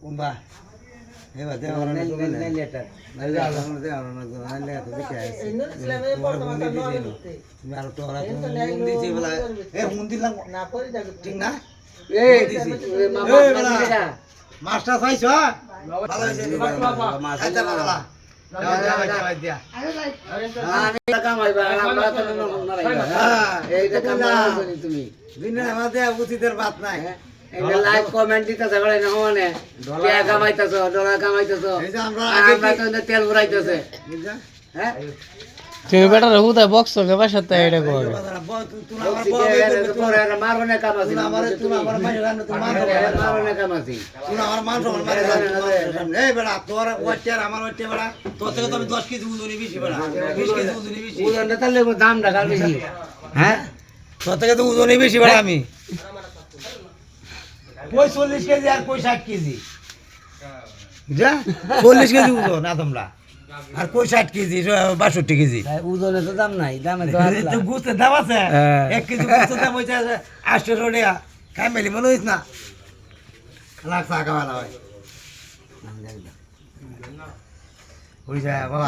কুম্বা এবার দেওয়া না তুমি আর তো ঠিক না মাছটা চাইছ ভালো উচিতের বাদ নাই লাইক কমেন্ট দিতেছে বলে না মানে টাকা কামাইতেছ ডলার কামাইতেছ আমরা তো তেল ভরাইতেছে হ্যাঁ তুমি বেটা রহু দা বক্স কে বাসাতে এটা কো মারবো না কামাছি মারবো না কামাছি আমার মান সম্মান মারে এই বেড়া তোর ওয়াটার আমার ওয়াটার বেড়া তোর থেকে তো আমি 10 কেজি ওজনই বেশি বেড়া 20 কেজি ওজনই বেশি ওজনটা তাহলে দাম টাকা বেশি হ্যাঁ তোর থেকে তো ওজনই বেশি বেড়া আমি কই 40 কেজি আর কই 60 কেজি যা 40 কেজি ওজন না তোমরা আর কই 60 কেজি 62 কেজি ওজনে তো দাম নাই দামে তো গুতে দাম আছে 1 কেজি গুতে দাম হইছে 800 টাকা খাই মেলি মনে হইছ না লাখ টাকা ভালো হয় ওই যায় বাবা